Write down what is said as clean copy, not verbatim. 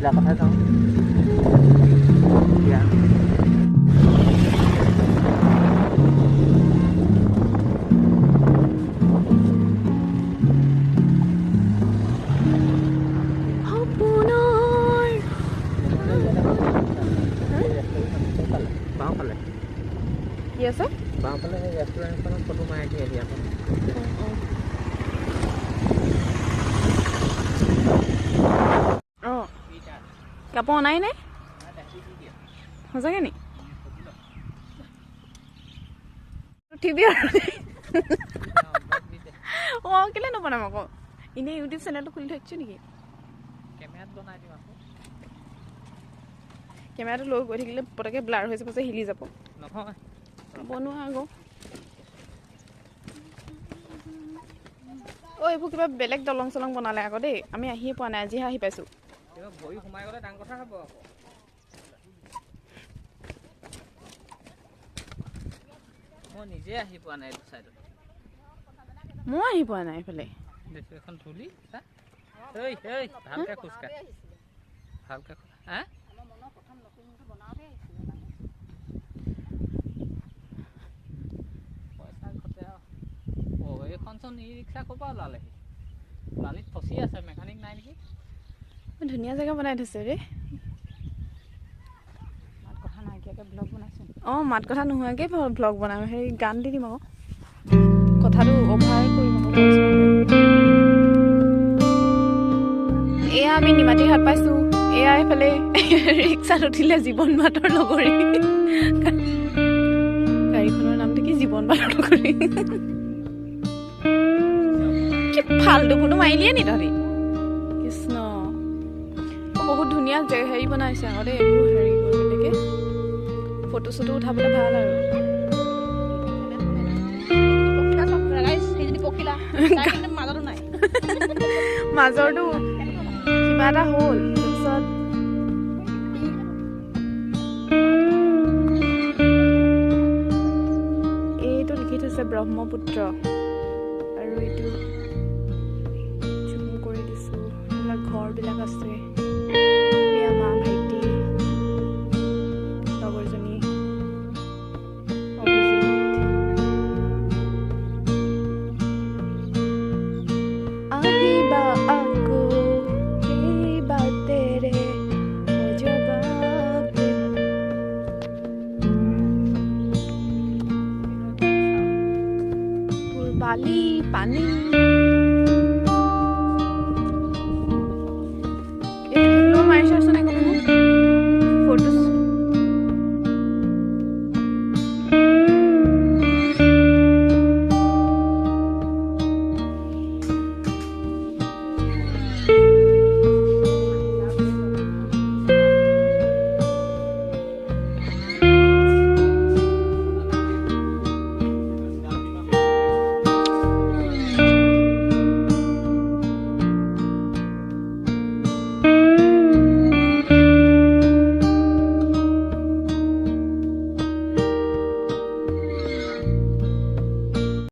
জিলা কথা যাওঁ এতিয়া কি আছে বাওঁফালে সেই ৰেষ্টুৰেণ্টখনত ফটো মাৰি থৈ আহি আকৌ অঁ কাপোৰ অনাই নে সঁচাকৈ নি উঠিবি আৰু অঁ কেলৈ নবনাম আকৌ এনেই ইউটিউব চেনেলটো খুলি থৈছোঁ নেকি কেমেৰাত বনাই দিম আকৌ কেমেৰাটো লৈ গৈ থাকিলে পটককৈ ব্লাৰ হৈ যাব যে হিলি যাব নহয় বনোৱা আকৌ অ' এইবোৰ কিবা বেলেগ দলং চলং বনালে আকৌ দেই আমি আহিয়ে পোৱা নাই আজিহে আহি পাইছোঁ ভৰি সোমাই গ'লে ডাঙৰ কথা হ'ব আকৌ মই নিজে আহি পোৱা নাই এইটো চাইডত মই আহি পোৱা নাই এইফালে দেখো এখন ধূলি ঐ ভালকৈ খোজকাঢ় ভালকৈ হা পইচা ঘটে আৰু এইখনচোন ই ৰিক্সা ক'ৰ পৰা ওলালেহি বালিত ফচি আছে মেকানিক নাই নেকি ধুনীয়া জেগা বনাই থৈছে দেই মাত কথা নাইকিয়াকৈ ব্লগ বনাইছে অঁ মাত কথা নোহোৱাকৈ ব্লগ বনাম হেৰি গান দি দিম আকৌ কথাটো অভাৰ কৰিম আকৌ এয়া আমি নিমাতীৰ হাত পাইছোঁ এয়া এইফালে ৰিক্সাত উঠিলে জীৱন বাটৰ লগৰী গাড়ীখনৰ নামটো কি জীৱন বাটৰ লগৰী কি ফাল্টু ফটো মাৰিলিয়ে নি তহঁতি কৃষ্ণ বহুত ধুনীয়া হেৰি বনাইছে আকৌ দেই এইবোৰ হেৰি কৰিবলৈকে ফটো চটো উঠাবলৈ ভাল আৰু মাজৰটো কিবা এটা হ'ল তাৰপিছত এইটো লিখি থৈছে ব্ৰহ্মপুত্ৰ